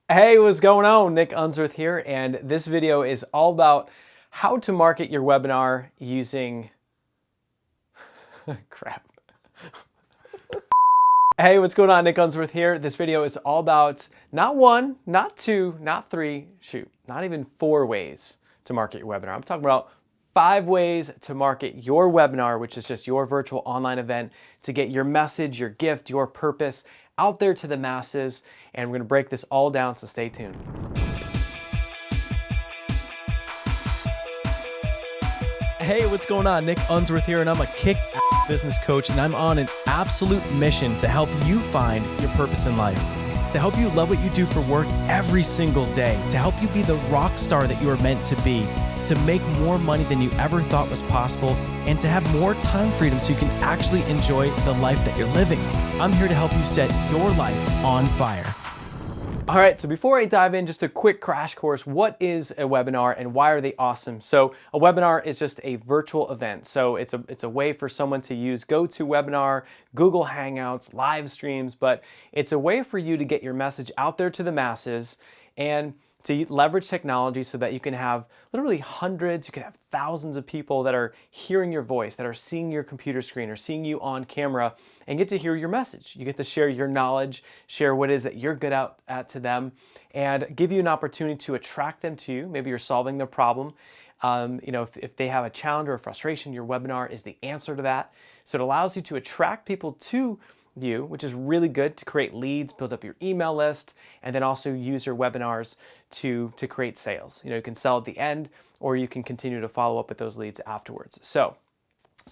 Hey, what's going on? Nick Unsworth here, and this video is all about how to market your webinar using crap. Hey, what's going on? Nick Unsworth here. This video is all about not one, not two, not three, shoot, not even 4 ways to market your webinar. I'm talking about 5 ways to market your webinar, which is just your virtual online event, to get your message, your gift, your purpose out there to the masses. And we're going to break this all down, so stay tuned. Hey, what's going on? Nick Unsworth here, and I'm a kick-ass business coach, and I'm on an absolute mission to help you find your purpose in life, to help you love what you do for work every single day, to help you be the rock star that you are meant to be, to make more money than you ever thought was possible, and to have more time freedom so you can actually enjoy the life that you're living. I'm here to help you set your life on fire. All right, so before I dive in, just a quick crash course. What is a webinar and why are they awesome? So a webinar is just a virtual event. So it's a way for someone to use GoToWebinar, Google Hangouts, live streams, but it's a way for you to get your message out there to the masses and to leverage technology so that you can have literally hundreds, you can have thousands of people that are hearing your voice, that are seeing your computer screen or seeing you on camera and get to hear your message. You get to share your knowledge, share what it is that you're good at to them, and give you an opportunity to attract them to you. Maybe you're solving their problem. If they have a challenge or a frustration, your webinar is the answer to that. So it allows you to attract people to you, which is really good to create leads, build up your email list, and then also use your webinars to create sales. You can sell at the end, or you can continue to follow up with those leads afterwards. So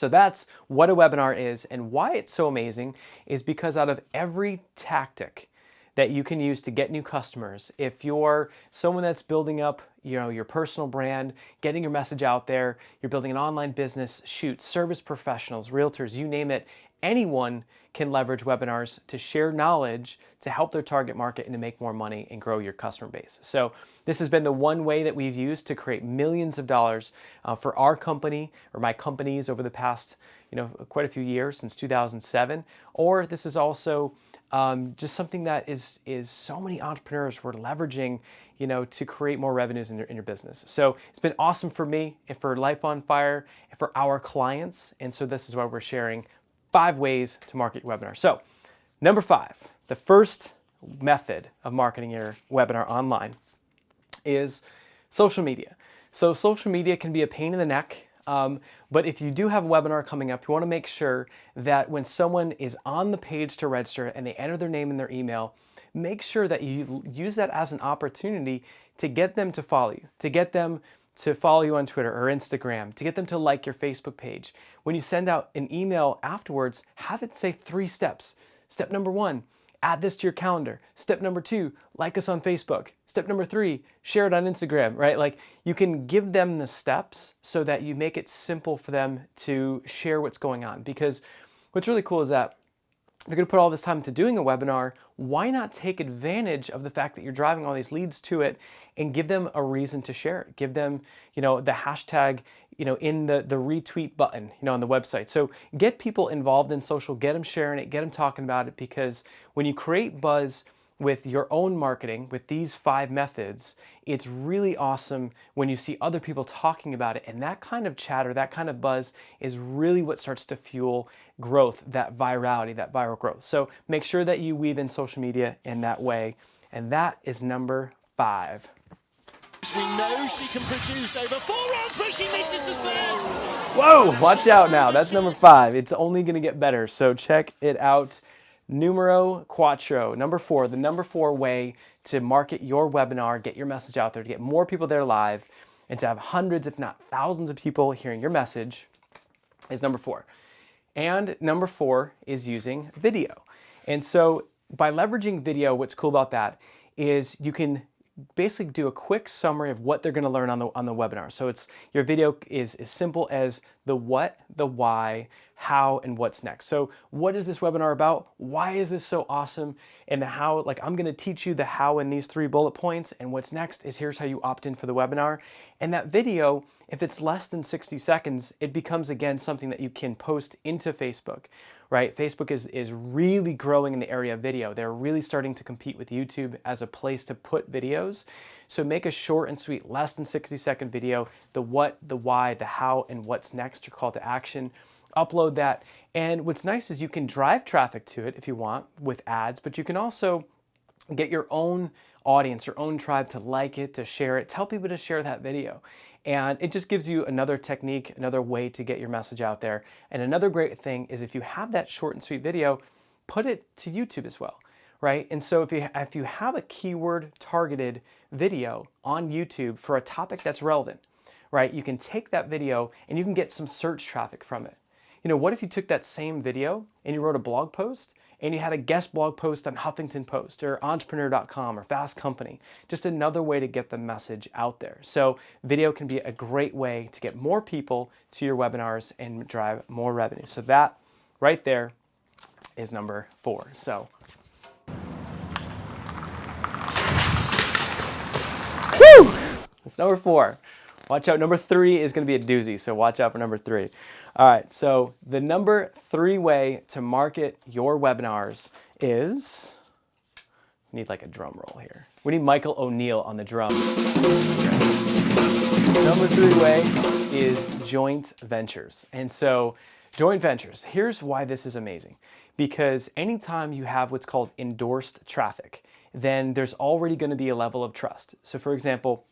that's what a webinar is, and why it's so amazing is because out of every tactic that you can use to get new customers, if you're someone that's building up your personal brand, getting your message out there, you're building an online business, service professionals, realtors, you name it, anyone can leverage webinars to share knowledge to help their target market and to make more money and grow your customer base. So this has been the one way that we've used to create millions of dollars for our company or my companies over the past quite a few years, since 2007. Or this is also just something that is so many entrepreneurs were leveraging to create more revenues in your business. So it's been awesome for me and for Life on Fire and for our clients. And so this is why we're sharing 5 ways to market your webinar. So number 5, the first method of marketing your webinar online is social media. So social media can be a pain in the neck, but if you do have a webinar coming up, you want to make sure that when someone is on the page to register and they enter their name and their email, make sure that you use that as an opportunity to get them to follow you, to get them to follow you on Twitter or Instagram, to get them to like your Facebook page. When you send out an email afterwards, have it say 3 steps. Step number 1, add this to your calendar. Step number 2, like us on Facebook. Step number 3, share it on Instagram, right? Like, you can give them the steps so that you make it simple for them to share what's going on. Because what's really cool is that if you're going to put all this time into doing a webinar, why not take advantage of the fact that you're driving all these leads to it and give them a reason to share it? Give them, the hashtag, in the retweet button, on the website. So get people involved in social, get them sharing it, get them talking about it, because when you create buzz with your own marketing, with these 5 methods, it's really awesome when you see other people talking about it. And that kind of chatter, that kind of buzz is really what starts to fuel growth, that virality, that viral growth. So make sure that you weave in social media in that way. And that is number 5. We know she can produce over 4 rounds, but she misses the sled. Whoa, watch out now. That's number 5. It's only going to get better. So check it out. Numero cuatro, number 4, the number 4 way to market your webinar, get your message out there, to get more people there live, and to have hundreds, if not thousands of people hearing your message is number 4. And number 4 is using video. And so by leveraging video, what's cool about that is you can basically do a quick summary of what they're going to learn on the webinar. So your video is as simple as the what, the why, how, and what's next. So what is this webinar about? Why is this so awesome? And the how, like I'm gonna teach you the how in these 3 bullet points, and what's next is here's how you opt in for the webinar. And that video, if it's less than 60 seconds, it becomes again something that you can post into Facebook, right? Facebook is really growing in the area of video. They're really starting to compete with YouTube as a place to put videos. So make a short and sweet, less than 60-second video, the what, the why, the how, and what's next, your call to action. Upload that. And what's nice is you can drive traffic to it if you want with ads, but you can also get your own audience, your own tribe to like it, to share it, tell people to share that video. And it just gives you another technique, another way to get your message out there. And another great thing is if you have that short and sweet video, put it to YouTube as well, right? And so if you have a keyword targeted video on YouTube for a topic that's relevant, right? You can take that video and you can get some search traffic from it. You know, what if you took that same video and you wrote a blog post and you had a guest blog post on Huffington Post or entrepreneur.com or Fast Company? Just another way to get the message out there. So video can be a great way to get more people to your webinars and drive more revenue. So that right there is number 4. So whew, that's number 4. Watch out, number 3 is going to be a doozy, so watch out for number 3. All right, so the number 3 way to market your webinars is, we need like a drum roll here. We need Michael O'Neill on the drum. Number 3 way is joint ventures. And so joint ventures, here's why this is amazing. Because anytime you have what's called endorsed traffic, then there's already going to be a level of trust. So for example,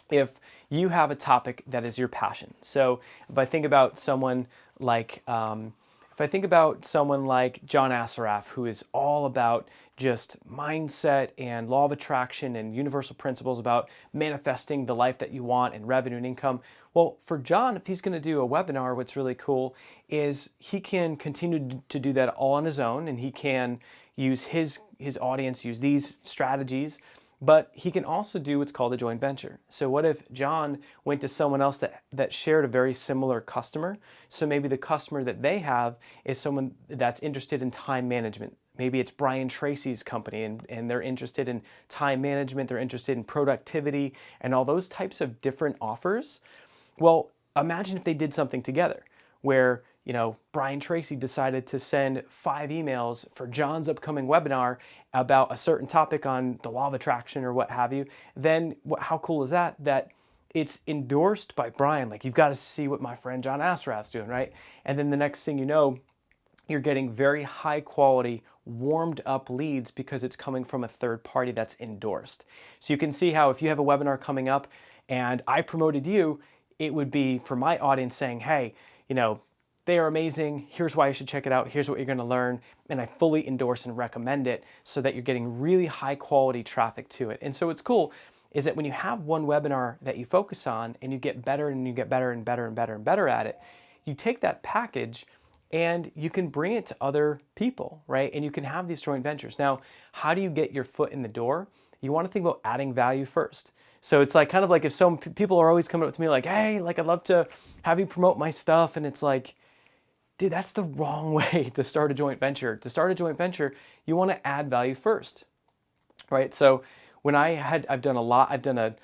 if you have a topic that is your passion. So if I think about someone like, John Assaraf, who is all about just mindset and law of attraction and universal principles about manifesting the life that you want and revenue and income. Well, for John, if he's going to do a webinar, what's really cool is he can continue to do that all on his own, and he can use his audience, use these strategies. But he can also do what's called a joint venture. So what if John went to someone else that shared a very similar customer? So maybe the customer that they have is someone that's interested in time management. Maybe it's Brian Tracy's company and they're interested in time management, they're interested in productivity and all those types of different offers. Well, imagine if they did something together where, you know, Brian Tracy decided to send 5 emails for John's upcoming webinar about a certain topic on the law of attraction or what have you. Then how cool is that? That it's endorsed by Brian. Like, you've got to see what my friend John Assaraf's doing, right? And then the next thing you know, you're getting very high quality, warmed up leads because it's coming from a third party that's endorsed. So you can see how if you have a webinar coming up and I promoted you, it would be for my audience saying, hey, you know, they are amazing. Here's why you should check it out. Here's what you're going to learn. And I fully endorse and recommend it so that you're getting really high quality traffic to it. And so what's cool is that when you have one webinar that you focus on and you get better and you get better and better and better and better at it, you take that package and you can bring it to other people, right? And you can have these joint ventures. Now, how do you get your foot in the door? You want to think about adding value first. So it's like kind of like if some people are always coming up to me like, hey, like I'd love to have you promote my stuff. And it's like, dude, that's the wrong way to start a joint venture. To start a joint venture, you want to add value first, right? So when I've done a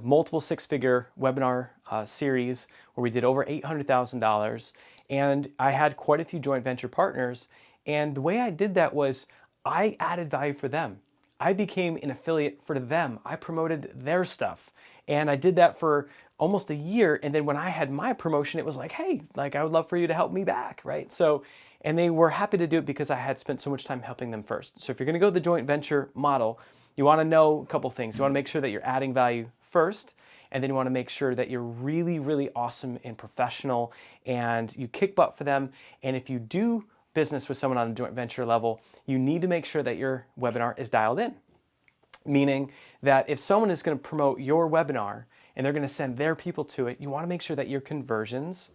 multiple 6-figure webinar series where we did over $800,000, and I had quite a few joint venture partners. And the way I did that was I added value for them. I became an affiliate for them. I promoted their stuff. And I did that for almost a year. And then when I had my promotion, it was like, hey, like I would love for you to help me back, right? So, and they were happy to do it because I had spent so much time helping them first. So if you're gonna go the joint venture model, you wanna know a couple things. You wanna make sure that you're adding value first, and then you wanna make sure that you're really, really awesome and professional and you kick butt for them. And if you do business with someone on a joint venture level, you need to make sure that your webinar is dialed in. Meaning that if someone is going to promote your webinar and they're going to send their people to it, you want to make sure that your conversions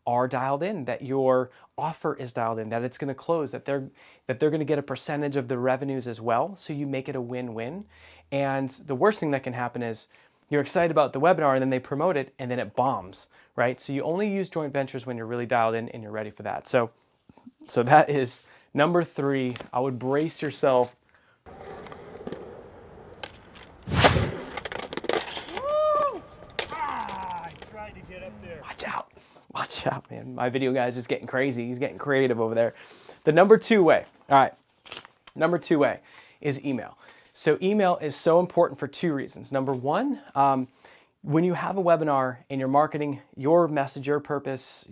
are dialed in, that your offer is dialed in, that it's going to close, that they're going to get a percentage of the revenues as well. So you make it a win-win. And the worst thing that can happen is you're excited about the webinar and then they promote it and then it bombs, right? So you only use joint ventures when you're really dialed in and you're ready for that. So that is number 3. I would brace yourself. I tried to get up there. Watch out, man. My video guy's just getting crazy. He's getting creative over there. The number 2 way, all right, number 2 way is email. So email is so important for 2 reasons. Number 1, when you have a webinar and you're marketing your message, your purpose,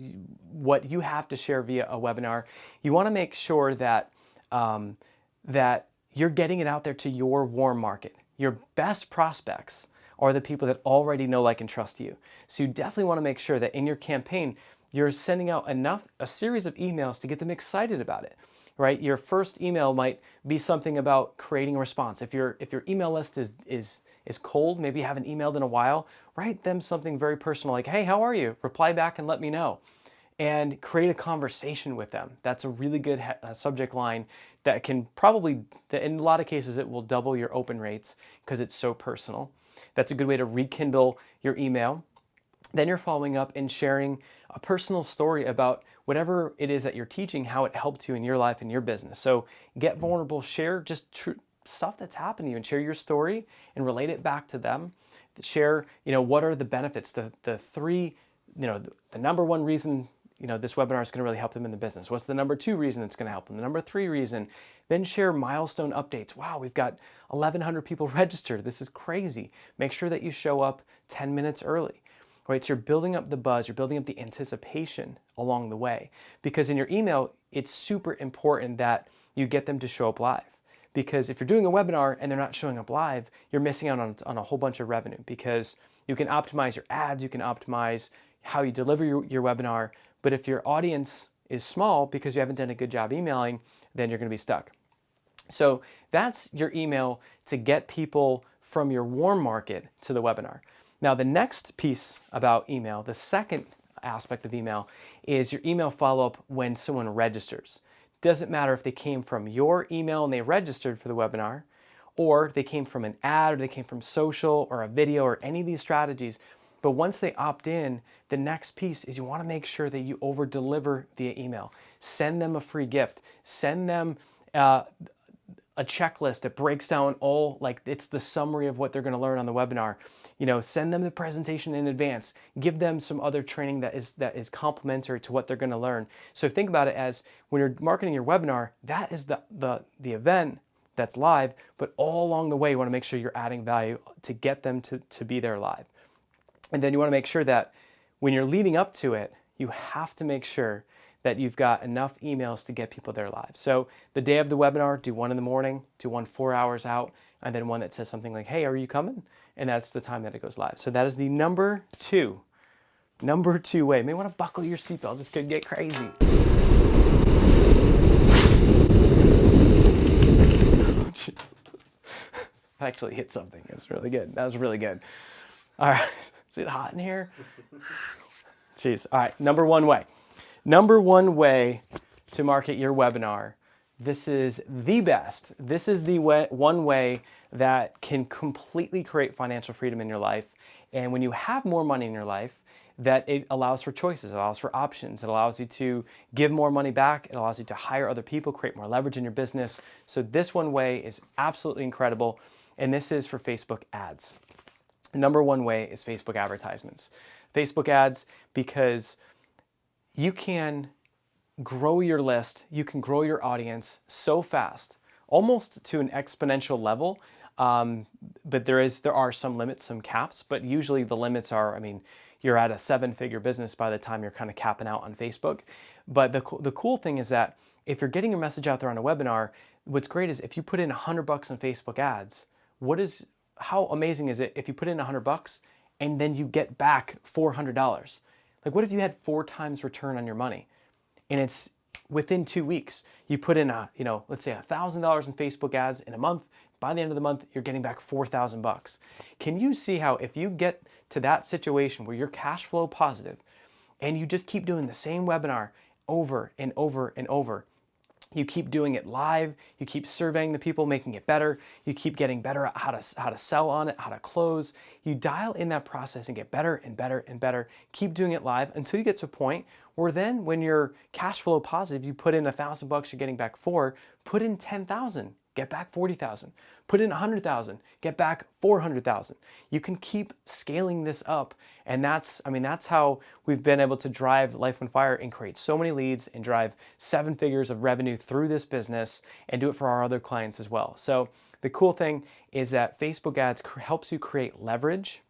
what you have to share via a webinar, you want to make sure that that you're getting it out there to your warm market. Your best prospects are the people that already know, like, and trust you. So you definitely want to make sure that in your campaign, you're sending out a series of emails to get them excited about it, right? Your first email might be something about creating a response. If your email list is cold, maybe you haven't emailed in a while, write them something very personal like, hey, how are you? Reply back and let me know. And create a conversation with them. That's a really good subject line that can probably, in a lot of cases, it will double your open rates because it's so personal. That's a good way to rekindle your email. Then you're following up and sharing a personal story about whatever it is that you're teaching, how it helped you in your life and your business. So get vulnerable, share just stuff that's happened to you and share your story and relate it back to them. Share, what are the benefits, the 3, the number 1 reason, this webinar is going to really help them in the business. What's the number 2 reason it's going to help them? The number 3 reason. Then share milestone updates. Wow, we've got 1,100 people registered. This is crazy. Make sure that you show up 10 minutes early, right? So you're building up the buzz, you're building up the anticipation along the way. Because in your email, it's super important that you get them to show up live. Because if you're doing a webinar and they're not showing up live, you're missing out on a whole bunch of revenue, because you can optimize your ads, you can optimize how you deliver your webinar. But if your audience is small because you haven't done a good job emailing, then you're going to be stuck. So that's your email to get people from your warm market to the webinar. Now, the next piece about email, the second aspect of email, is your email follow-up when someone registers. Doesn't matter if they came from your email and they registered for the webinar, or they came from an ad, or they came from social or a video or any of these strategies. But once they opt in, the next piece is you want to make sure that you over deliver via email. Send them a free gift. Send them a checklist that breaks down all, like, it's the summary of what they're going to learn on the webinar. Send them the presentation in advance. Give them some other training that is complementary to what they're going to learn. So think about it as when you're marketing your webinar, that is the event that's live, but all along the way, you want to make sure you're adding value to get them to be there live. And then you want to make sure that when you're leading up to it, you have to make sure that you've got enough emails to get people there live. So the day of the webinar, do one in the morning, do one 4 hours out, and then one that says something like, hey, are you coming? And that's the time that it goes live. So that is the number 2 way. You may want to buckle your seatbelt. This could get crazy. I actually hit something. It's really good. That was really good. All right. Is it hot in here? Jeez. All right. Number 1 way. Number 1 way to market your webinar. This is the best. This is the one way that can completely create financial freedom in your life. And when you have more money in your life, that it allows for choices, it allows for options, it allows you to give more money back, it allows you to hire other people, create more leverage in your business. So this one way is absolutely incredible. And this is for Facebook ads. Number 1 way is Facebook advertisements. Facebook ads, because you can grow your list, you can grow your audience so fast, almost to an exponential level. But there are some limits, some caps, but usually the limits are, you're at a 7-figure business by the time you're kind of capping out on Facebook. But the cool thing is that if you're getting your message out there on a webinar, what's great is if you put in $100 on Facebook ads, how amazing is it if you put in $100 and then you get back $400? Like, what if you had 4 times return on your money? And it's within 2 weeks. You put in let's say $1,000 in Facebook ads in a month. By the end of the month, you're getting back $4,000. Can you see how if you get to that situation where you're cash flow positive and you just keep doing the same webinar over and over and over, You keep doing it live, you keep surveying the people, making it better, you keep getting better at how to sell on it, how to close. You dial in that process and get better and better and better. Keep doing it live until you get to a point where then when you're cash flow positive, you put in $1,000, you're getting back 4, put in 10,000. Get back 40,000. Put in 100,000. Get back 400,000. You can keep scaling this up, and that's how we've been able to drive Life on Fire and create so many leads and drive 7 figures of revenue through this business and do it for our other clients as well. So the cool thing is that Facebook ads helps you create leverage,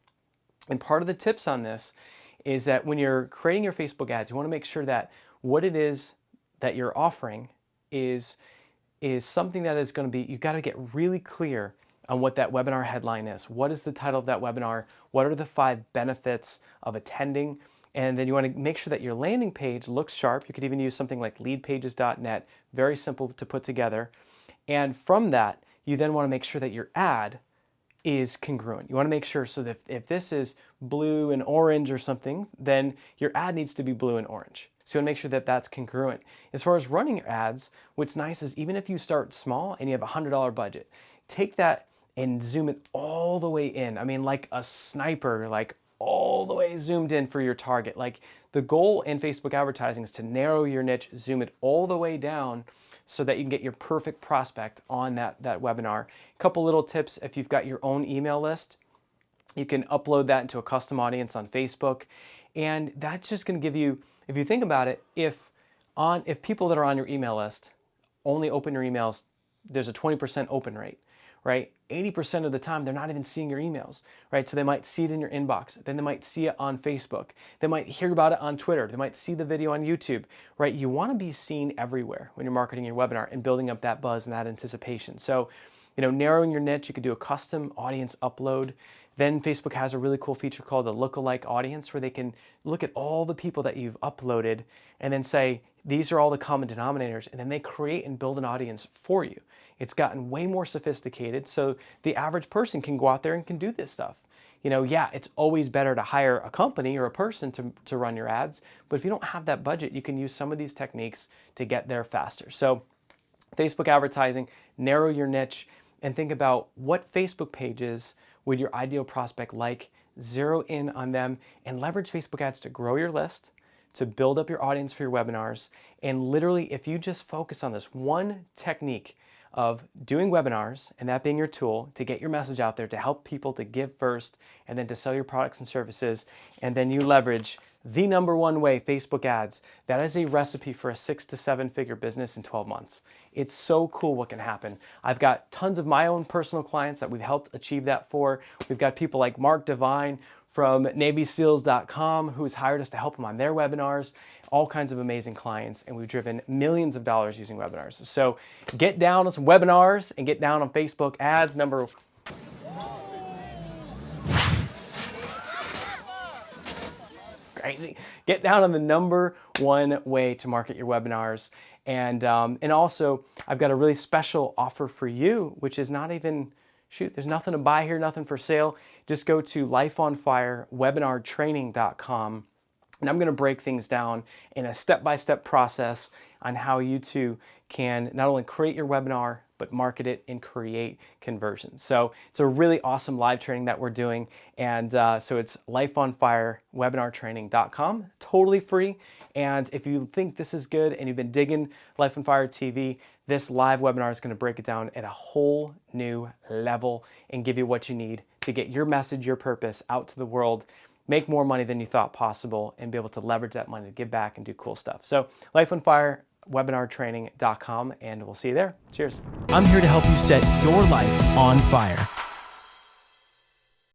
and part of the tips on this is that when you're creating your Facebook ads, you want to make sure that what it is that you're offering is something that is going to be, you got to get really clear on what that webinar headline is. What is the title of that webinar? What are the 5 benefits of attending? And then you want to make sure that your landing page looks sharp. You could even use something like leadpages.net, very simple to put together. And from that, you then want to make sure that your ad is congruent. You want to make sure so that if this is blue and orange or something, then your ad needs to be blue and orange. So you want to make sure that that's congruent. As far as running your ads, what's nice is even if you start small and you have a $100 budget, take that and zoom it all the way in. I mean, like a sniper, like all the way zoomed in for your target. Like the goal in Facebook advertising is to narrow your niche, zoom it all the way down so that you can get your perfect prospect on that webinar. A couple little tips: if you've got your own email list, you can upload that into a custom audience on Facebook, and that's just going to give you, if you think about it, if people that are on your email list only open your emails, there's a 20% open rate, right? 80% of the time, they're not even seeing your emails, right? So they might see it in your inbox, then they might see it on Facebook, they might hear about it on Twitter, they might see the video on YouTube, right? You want to be seen everywhere when you're marketing your webinar and building up that buzz and that anticipation. So, narrowing your niche, you could do a custom audience upload. Then Facebook has a really cool feature called the lookalike audience, where they can look at all the people that you've uploaded and then say, these are all the common denominators, and then they create and build an audience for you. It's gotten way more sophisticated, so the average person can go out there and can do this stuff. Yeah, it's always better to hire a company or a person to run your ads, but if you don't have that budget, you can use some of these techniques to get there faster. So Facebook advertising, narrow your niche, and think about what Facebook pages would your ideal prospect like, zero in on them, and leverage Facebook ads to grow your list, to build up your audience for your webinars. And literally, if you just focus on this one technique of doing webinars, and that being your tool to get your message out there, to help people to give first, and then to sell your products and services, and then you leverage the #1 way, Facebook ads, that is a recipe for a 6 to 7 figure business in 12 months. It's so cool what can happen. I've got tons of my own personal clients that we've helped achieve that for. We've got people like Mark Devine from NavySeals.com who's hired us to help them on their webinars, all kinds of amazing clients, and we've driven millions of dollars using webinars. So get down on some webinars and get down on Facebook ads. Crazy. Get down on the #1 way to market your webinars. And also, I've got a really special offer for you, which is not even, there's nothing to buy here, nothing for sale. Just go to lifeonfirewebinartraining.com, and I'm going to break things down in a step-by-step process on how you too can not only create your webinar, but market it and create conversions. So it's a really awesome live training that we're doing. And so it's lifeonfirewebinartraining.com, totally free. And if you think this is good and you've been digging Life on Fire TV, this live webinar is going to break it down at a whole new level and give you what you need to get your message, your purpose out to the world, make more money than you thought possible, and be able to leverage that money to give back and do cool stuff. So lifeonfirewebinartraining.com, and we'll see you there. Cheers. I'm here to help you set your life on fire.